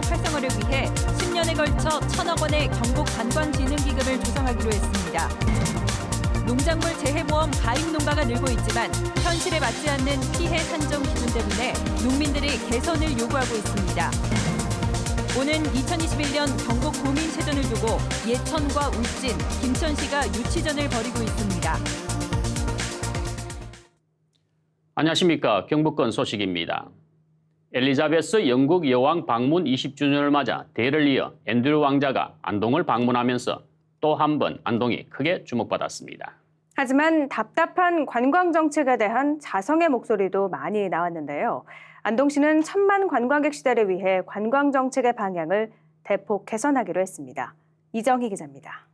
활성화를 위해 10년에 걸쳐 1,000억 원의 경북 관광진흥기금을 조성하기로 했습니다. 농작물 재해보험 가입 농가가 늘고 있지만 현실에 맞지 않는 피해 산정 기준 때문에 농민들이 개선을 요구하고 있습니다. 오는 2021년 경북 고민체전을 두고 예천과 울진, 김천시가 유치전을 벌이고 있습니다. 안녕하십니까. 경북권 소식입니다. 엘리자베스 영국 여왕 방문 20주년을 맞아 대를 이어 앤드류 왕자가 안동을 방문하면서 또 한 번 안동이 크게 주목받았습니다. 하지만 답답한 관광 정책에 대한 자성의 목소리도 많이 나왔는데요. 안동시는 1,000만 관광객 시대를 위해 관광 정책의 방향을 대폭 개선하기로 했습니다. 이정희 기자입니다.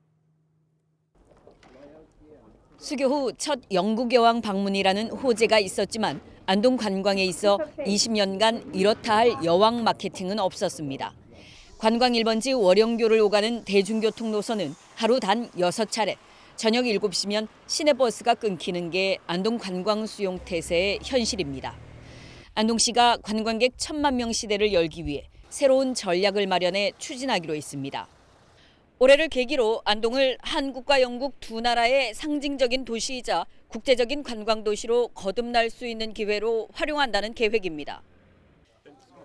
수교 후 첫 영국 여왕 방문이라는 호재가 있었지만 안동 관광에 있어 20년간 이렇다 할 여왕 마케팅은 없었습니다. 관광 1번지 월영교를 오가는 대중교통 노선은 하루 단 6차례, 저녁 7시면 시내버스가 끊기는 게 안동 관광 수용 태세의 현실입니다. 안동시가 관광객 1,000만 명 시대를 열기 위해 새로운 전략을 마련해 추진하기로 했습니다. 올해를 계기로 안동을 한국과 영국 두 나라의 상징적인 도시이자 국제적인 관광도시로 거듭날 수 있는 기회로 활용한다는 계획입니다.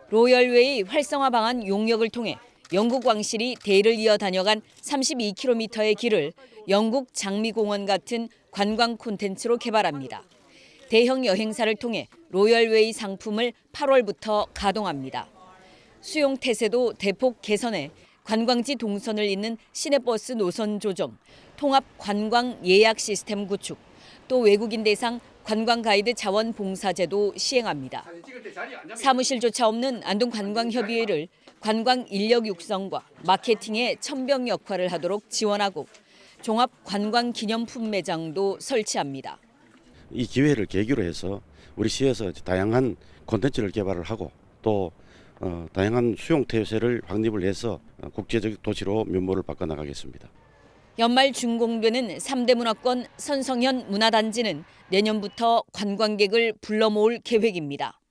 로열웨이 활성화 방안 용역을 통해 영국 왕실이 대를 이어 다녀간 32km의 길을 영국 장미공원 같은 관광 콘텐츠로 개발합니다. 대형 여행사를 통해 로열웨이 상품을 8월부터 가동합니다. 수용 태세도 대폭 개선해 관광지 동선을 잇는 시내버스 노선 조정, 통합 관광 예약 시스템 구축, 또 외국인 대상 관광 가이드 자원 봉사 제도 시행합니다. 사무실조차 없는 안동관광협의회를 관광 인력 육성과 마케팅의 첨병 역할을 하도록 지원하고 종합 관광 기념품 매장도 설치합니다. 이 기회를 계기로 해서 우리 시에서 다양한 콘텐츠를 개발을 하고 또 다양한 수용 태세를 확립을 해서 국제적 도시로 면모를 바꿔나가겠습니다. 연말 준공되는 3대 문화권 선성현 문화단지는 내년부터 관광객을 불러 모을 계획입니다.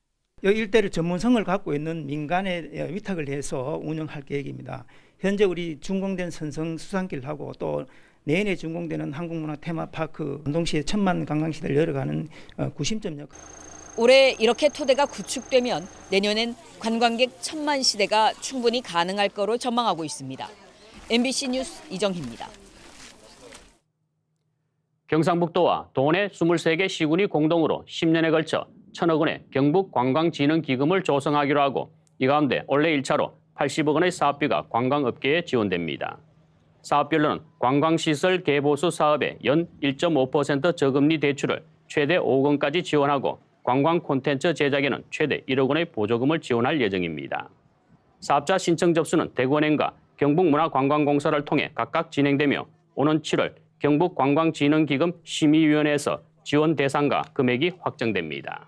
이 일대를 전문성을 갖고 있는 민간에 위탁을 해서 운영할 계획입니다. 현재 우리 준공된 선성 수산길하고 또 내년에 준공되는 한국문화 테마파크 안동시의 1,000만 관광시대를 열어가는 구심점 역할. 올해 이렇게 토대가 구축되면 내년엔 관광객 1,000만 시대가 충분히 가능할 거로 전망하고 있습니다. MBC 뉴스 이정희입니다. 경상북도와 도내 23개 시군이 공동으로 10년에 걸쳐 1,000억 원의 경북관광진흥기금을 조성하기로 하고 이 가운데 올해 1차로 80억 원의 사업비가 관광업계에 지원됩니다. 사업별로는 관광시설 개보수 사업에 연 1.5% 저금리 대출을 최대 5억 원까지 지원하고 관광 콘텐츠 제작에는 최대 1억 원의 보조금을 지원할 예정입니다. 사업자 신청 접수는 대구은행과 경북문화관광공사를 통해 각각 진행되며 오는 7월 경북관광진흥기금 심의위원회에서 지원 대상과 금액이 확정됩니다.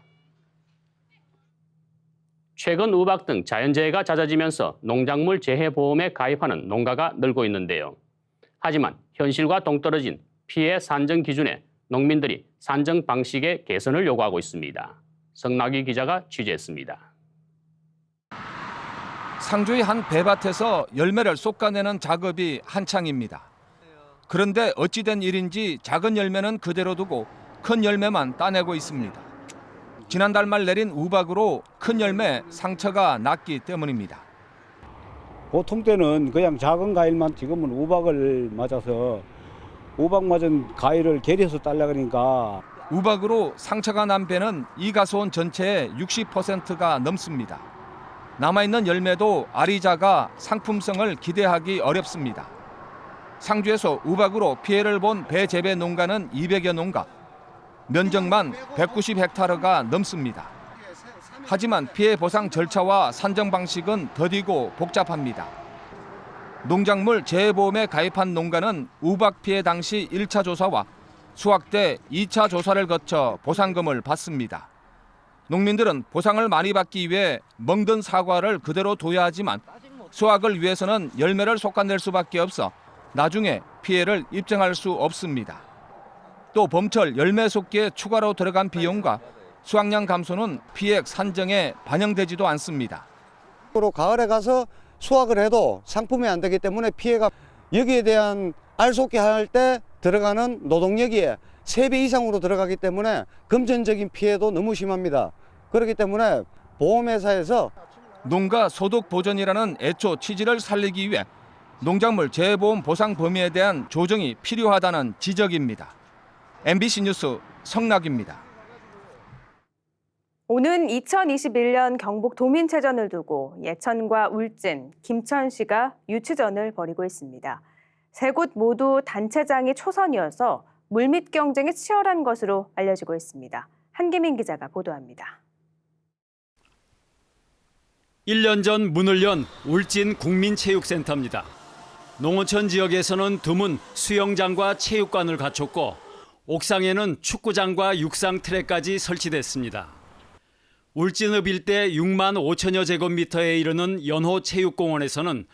최근 우박 등 자연재해가 잦아지면서 농작물 재해보험에 가입하는 농가가 늘고 있는데요. 하지만 현실과 동떨어진 피해 산정 기준에 농민들이 산정 방식의 개선을 요구하고 있습니다. 성나기 기자가 취재했습니다. 상주의 한 배밭에서 열매를 솎아내는 작업이 한창입니다. 그런데 어찌된 일인지 작은 열매는 그대로 두고 큰 열매만 따내고 있습니다. 지난달 말 내린 우박으로 큰 열매 상처가 났기 때문입니다. 보통 때는 그냥 작은 과일만 지금은 우박을 맞아서 우박 맞은 과일을 계려서 딸라 그러니까 우박으로 상처가 난 배는 이 가수원 전체의 60%가 넘습니다. 남아있는 열매도 알이 작아 상품성을 기대하기 어렵습니다. 상주에서 우박으로 피해를 본 배 재배 농가는 200여 농가, 면적만 190헥타르가 넘습니다. 하지만 피해 보상 절차와 산정 방식은 더디고 복잡합니다. 농작물 재해보험에 가입한 농가는 우박 피해 당시 1차 조사와 수확 때 2차 조사를 거쳐 보상금을 받습니다. 농민들은 보상을 많이 받기 위해 멍든 사과를 그대로 둬야 하지만 수확을 위해서는 열매를 솎아낼 수밖에 없어 나중에 피해를 입증할 수 없습니다. 또 봄철 열매 솎기에 추가로 들어간 비용과 수확량 감소는 피해액 산정에 반영되지도 않습니다. 가을에 가서 수확을 해도 상품이 안 되기 때문에 피해가 여기에 대한 알속기 할 때 들어가는 노동력이 3배 이상으로 들어가기 때문에 금전적인 피해도 너무 심합니다. 그렇기 때문에 보험회사에서 농가 소득 보전이라는 애초 취지를 살리기 위해 농작물 재해보험 보상 범위에 대한 조정이 필요하다는 지적입니다. MBC 뉴스 성락입니다. 오는 2021년 경북 도민체전을 두고 예천과 울진, 김천시가 유치전을 벌이고 있습니다. 세 곳 모두 단체장이 초선이어서 물밑 경쟁이 치열한 것으로 알려지고 있습니다. 한기민 기자가 보도합니다. 1년 전 문을 연 울진 국민체육센터입니다. 농어촌 지역에서는 드문 수영장과 체육관을 갖췄고 옥상에는 축구장과 육상 트랙까지 설치됐습니다. 울진읍 일대 6만 5천여 제곱미터에 이르는 연호체육공원에서는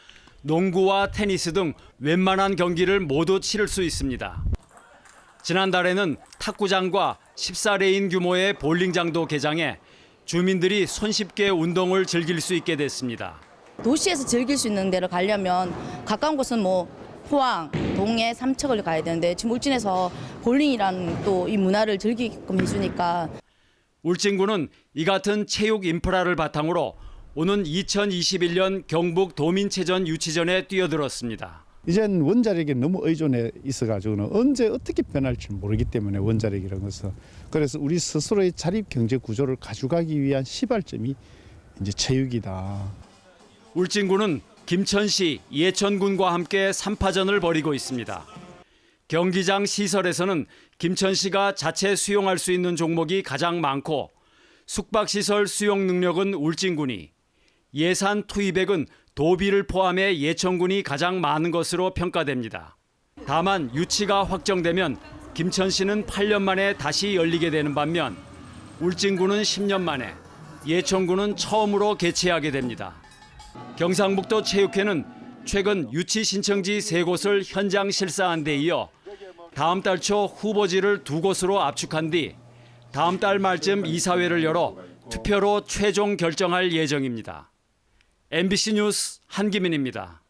농구와 테니스 등 웬만한 경기를 모두 치를 수 있습니다. 지난달에는 탁구장과 14레인 규모의 볼링장도 개장해 주민들이 손쉽게 운동을 즐길 수 있게 됐습니다. 도시에서 즐길 수 있는 데를 가려면 가까운 곳은 포항, 동해, 삼척을 가야 되는데 지금 울진에서 볼링이라는 또 이 문화를 즐기게끔 해주니까. 울진군은 이 같은 체육 인프라를 바탕으로 오는 2021년 경북 도민체전 유치전에 뛰어들었습니다. 이젠 원자력에 너무 의존해 있어가지고는 언제 어떻게 변할지 모르기 때문에 원자력이라는 것은 그래서 우리 스스로의 자립 경제 구조를 가져가기 위한 시발점이 이제 체육이다. 울진군은 김천시, 예천군과 함께 3파전을 벌이고 있습니다. 경기장 시설에서는 김천시가 자체 수용할 수 있는 종목이 가장 많고 숙박시설 수용 능력은 울진군이, 예산 투입액은 도비를 포함해 예천군이 가장 많은 것으로 평가됩니다. 다만 유치가 확정되면 김천시는 8년 만에 다시 열리게 되는 반면 울진군은 10년 만에, 예천군은 처음으로 개최하게 됩니다. 경상북도 체육회는 최근 유치 신청지 3곳을 현장 실사한 데 이어 다음 달 초 후보지를 2곳으로 압축한 뒤 다음 달 말쯤 이사회를 열어 투표로 최종 결정할 예정입니다. MBC 뉴스 한기민입니다.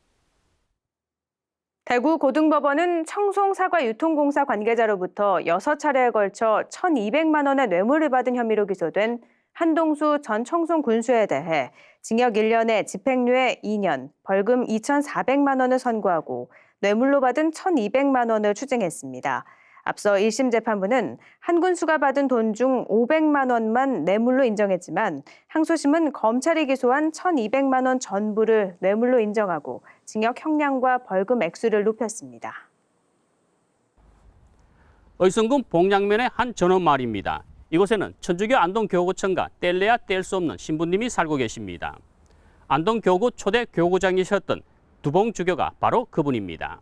대구 고등법원은 청송사과유통공사 관계자로부터 6차례에 걸쳐 1,200만 원의 뇌물을 받은 혐의로 기소된 한동수 전 청송군수에 대해 징역 1년에 집행유예 2년, 벌금 2,400만 원을 선고하고 뇌물로 받은 1,200만 원을 추징했습니다. 앞서 1심 재판부는 한 군수가 받은 돈 중 500만 원만 뇌물로 인정했지만 항소심은 검찰이 기소한 1,200만 원 전부를 뇌물로 인정하고 징역 형량과 벌금 액수를 높였습니다. 의성군 봉양면의 한 전원 마을입니다. 이곳에는 천주교 안동교구청과 뗄래야 뗄 수 없는 신부님이 살고 계십니다. 안동교구 초대 교구장이셨던 두봉주교가 바로 그분입니다.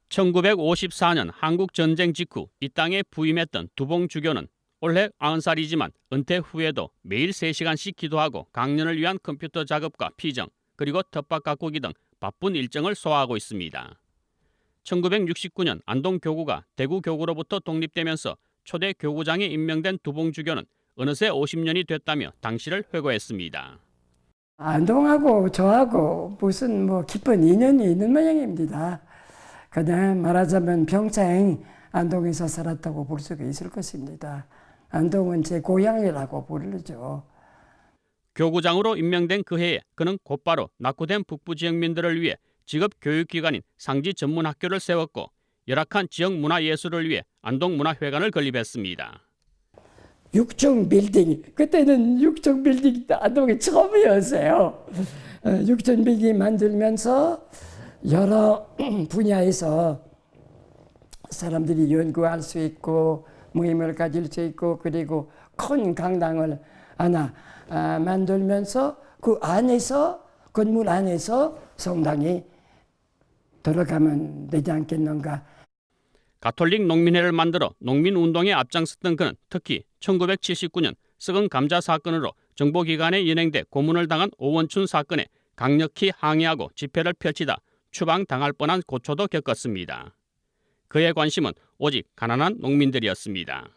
1954년 한국전쟁 직후 이 땅에 부임했던 두봉주교는 올해 90살이지만 은퇴 후에도 매일 3시간씩 기도하고 강연을 위한 컴퓨터 작업과 피정, 그리고 텃밭 가꾸기 등 바쁜 일정을 소화하고 있습니다. 1969년 안동교구가 대구교구로부터 독립되면서 초대 교구장에 임명된 두봉주교는 어느새 50년이 됐다며 당시를 회고했습니다. 안동하고 저하고 무슨 깊은 인연이 있는 모양입니다. 그냥 말하자면 평생 안동에서 살았다고 볼 수가 있을 것입니다. 안동은 제 고향이라고 부르죠. 교구장으로 임명된 그 해에 그는 곧바로 낙후된 북부 지역민들을 위해 직업 교육기관인 상지 전문학교를 세웠고 열악한 지역 문화예술을 위해 안동문화회관을 건립했습니다. 6층 빌딩, 그때는 6층 빌딩 안동이 처음이었어요. 6층 빌딩 만들면서 여러 분야에서 사람들이 연구할 수 있고 모임을 가질 수 있고 그리고 큰 강당을 하나 만들면서 그 안에서 건물 안에서 성당이 들어가면 되지 않겠는가. 가톨릭 농민회를 만들어 농민운동에 앞장섰던 그는 특히 1979년 썩은 감자 사건으로 정보기관에 연행돼 고문을 당한 오원춘 사건에 강력히 항의하고 집회를 펼치다 추방당할 뻔한 고초도 겪었습니다. 그의 관심은 오직 가난한 농민들이었습니다.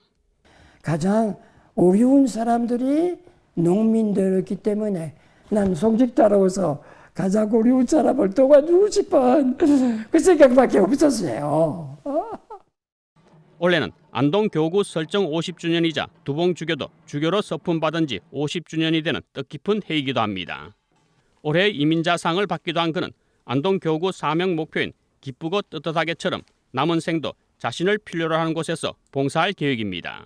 가장 어려운 사람들이 농민들이기 때문에 난 송직자로서 가장 어려운 사람을 도와주고 싶은 그 생각밖에 없었어요. 올해는 안동 교구 설정 50주년이자 두봉 주교도 주교로 서품받은 지 50주년이 되는 뜻깊은 해이기도 합니다. 올해 이민자상을 받기도 한 그는 안동 교구 사명 목표인 기쁘고 떳떳하게처럼 남은 생도 자신을 필요로 하는 곳에서 봉사할 계획입니다.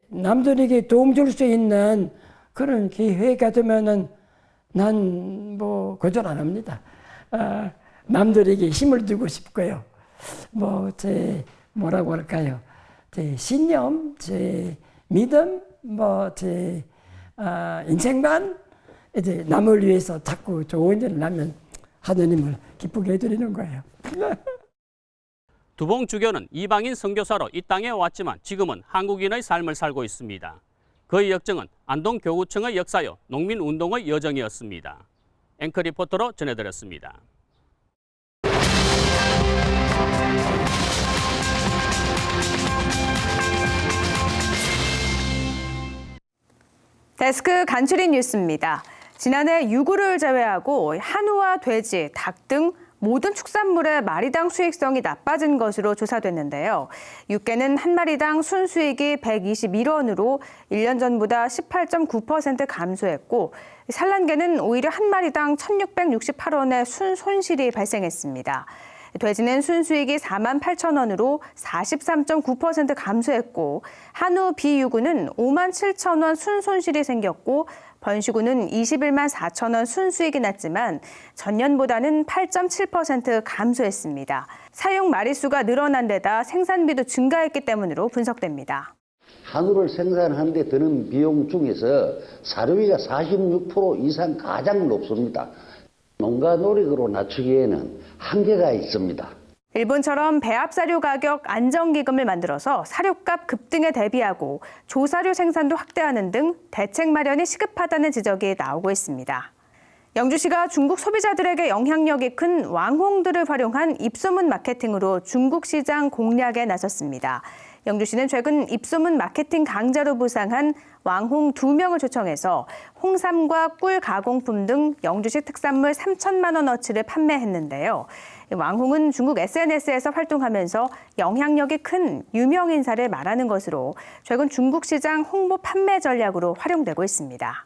남들에게 도움 줄 수 있는 그런 기회가 되면은 난 뭐 거절 안 합니다. 남들에게 힘을 주고 싶고요. 제 뭐라고 할까요? 제 신념, 제 믿음, 제 인생관 이제 남을 위해서 자꾸 좋은 일을 하면 하느님을 기쁘게 해드리는 거예요. 두봉 주교는 이방인 선교사로 이 땅에 왔지만 지금은 한국인의 삶을 살고 있습니다. 그의 역정은 안동 교구청의 역사요 농민운동의 여정이었습니다. 앵커 리포터로 전해드렸습니다. 데스크 간추린 뉴스입니다. 지난해 유구를 제외하고 한우와 돼지, 닭 등 모든 축산물의 마리당 수익성이 나빠진 것으로 조사됐는데요. 육개는 한 마리당 순수익이 121원으로 1년 전보다 18.9% 감소했고 산란개는 오히려 한 마리당 1,668원의 순손실이 발생했습니다. 돼지는 순수익이 48,000원으로 43.9% 감소했고 한우 비유구는 57,000원 순손실이 생겼고 번식구는 21만 4천원 순수익이 났지만 전년보다는 8.7% 감소했습니다. 사용 마리수가 늘어난 데다 생산비도 증가했기 때문으로 분석됩니다. 한우를 생산하는 데 드는 비용 중에서 사료비가 46% 이상 가장 높습니다. 농가 노력으로 낮추기에는 한계가 있습니다. 일본처럼 배합사료 가격 안정기금을 만들어서 사료값 급등에 대비하고 조사료 생산도 확대하는 등 대책 마련이 시급하다는 지적이 나오고 있습니다. 영주시가 중국 소비자들에게 영향력이 큰 왕홍들을 활용한 입소문 마케팅으로 중국 시장 공략에 나섰습니다. 영주시는 최근 입소문 마케팅 강자로 부상한 왕홍 2명을 초청해서 홍삼과 꿀 가공품 등 영주시 특산물 3천만 원어치를 판매했는데요. 왕홍은 중국 SNS에서 활동하면서 영향력이 큰 유명 인사를 말하는 것으로 최근 중국 시장 홍보 판매 전략으로 활용되고 있습니다.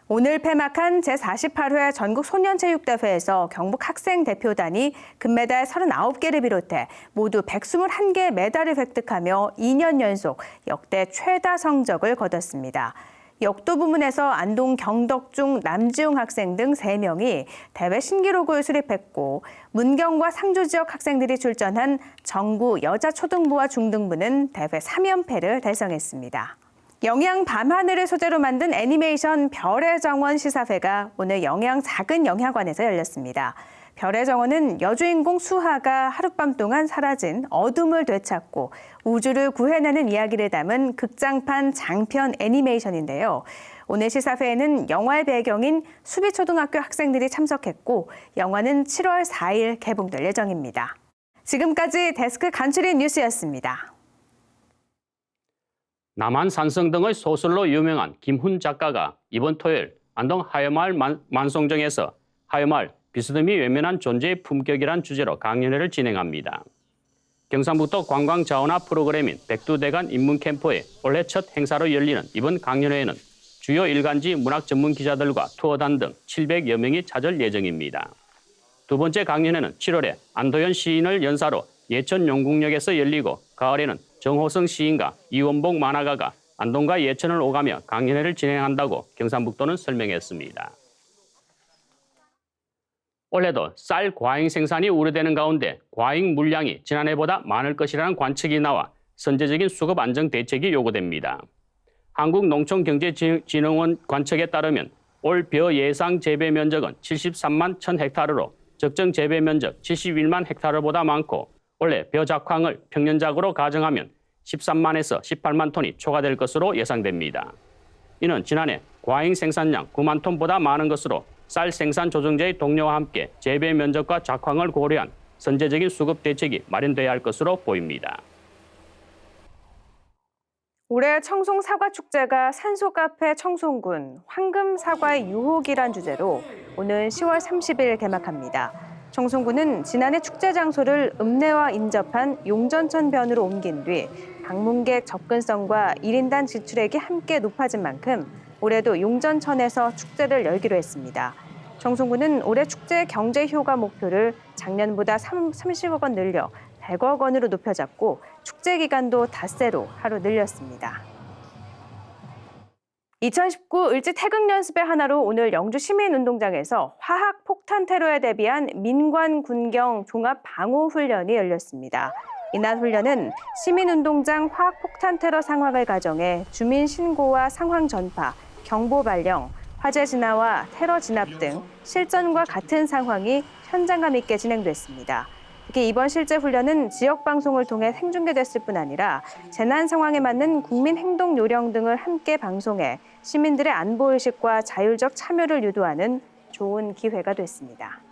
오늘 폐막한 제48회 전국소년체육대회에서 경북 학생대표단이 금메달 39개를 비롯해 모두 121개의 메달을 획득하며 2년 연속 역대 최다 성적을 거뒀습니다. 역도 부문에서 안동 경덕중 남지웅 학생 등 3명이 대회 신기록을 수립했고 문경과 상주 지역 학생들이 출전한 정구 여자초등부와 중등부는 대회 3연패를 달성했습니다. 영양 밤하늘을 소재로 만든 애니메이션 별의 정원 시사회가 오늘 영양 작은 영화관에서 열렸습니다. 별의 정원은 여주인공 수하가 하룻밤 동안 사라진 어둠을 되찾고 우주를 구해내는 이야기를 담은 극장판 장편 애니메이션인데요. 오늘 시사회에는 영화의 배경인 수비초등학교 학생들이 참석했고 영화는 7월 4일 개봉될 예정입니다. 지금까지 데스크 간추린 뉴스였습니다. 남한 산성 등의 소설로 유명한 김훈 작가가 이번 토요일 안동 하여마을 만송정에서 하여마을 비스듬히 외면한 존재의 품격이란 주제로 강연회를 진행합니다. 경상북도 관광자원화 프로그램인 백두대간 인문캠프의 올해 첫 행사로 열리는 이번 강연회에는 주요 일간지 문학 전문 기자들과 투어단 등 700여 명이 찾을 예정입니다. 두 번째 강연회는 7월에 안도현 시인을 연사로 예천 용궁역에서 열리고 가을에는 정호성 시인과 이원복 만화가가 안동과 예천을 오가며 강연회를 진행한다고 경상북도는 설명했습니다. 올해도 쌀 과잉 생산이 우려되는 가운데 과잉 물량이 지난해보다 많을 것이라는 관측이 나와 선제적인 수급 안정 대책이 요구됩니다. 한국농촌경제진흥원 관측에 따르면 올 벼 예상 재배 면적은 73만 1,000헥타르로 적정 재배 면적 71만 헥타르보다 많고 올해 벼 작황을 평년작으로 가정하면 13만에서 18만 톤이 초과될 것으로 예상됩니다. 이는 지난해 과잉 생산량 9만 톤보다 많은 것으로 쌀 생산 조정제의 동료와 함께 재배 면적과 작황을 고려한 선제적인 수급 대책이 마련돼야 할 것으로 보입니다. 올해 청송 사과축제가 산소카페 청송군 황금 사과의 유혹이란 주제로 오는 10월 30일 개막합니다. 청송군은 지난해 축제 장소를 읍내와 인접한 용전천변으로 옮긴 뒤 방문객 접근성과 1인당 지출액이 함께 높아진 만큼 올해도 용전천에서 축제를 열기로 했습니다. 청송군은 올해 축제 경제 효과 목표를 작년보다 30억 원 늘려 100억 원으로 높여잡고 축제 기간도 닷새로 하루 늘렸습니다. 2019 을지 태극 연습의 하나로 오늘 영주 시민운동장에서 화학 폭탄 테러에 대비한 민관 군경 종합 방호 훈련이 열렸습니다. 이날 훈련은 시민운동장 화학 폭탄 테러 상황을 가정해 주민 신고와 상황 전파, 경보 발령, 화재 진화와 테러 진압 등 실전과 같은 상황이 현장감 있게 진행됐습니다. 특히 이번 실제 훈련은 지역 방송을 통해 생중계됐을 뿐 아니라 재난 상황에 맞는 국민 행동 요령 등을 함께 방송해 시민들의 안보의식과 자율적 참여를 유도하는 좋은 기회가 됐습니다.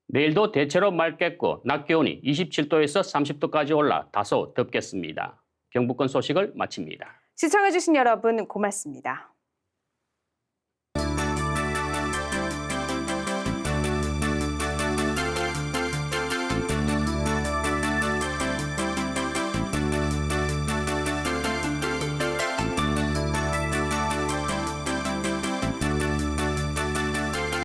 내일도 대체로 맑겠고 낮 기온이 27도에서 30도까지 올라 다소 덥겠습니다. 경북권 소식을 마칩니다. 시청해주신 여러분 고맙습니다.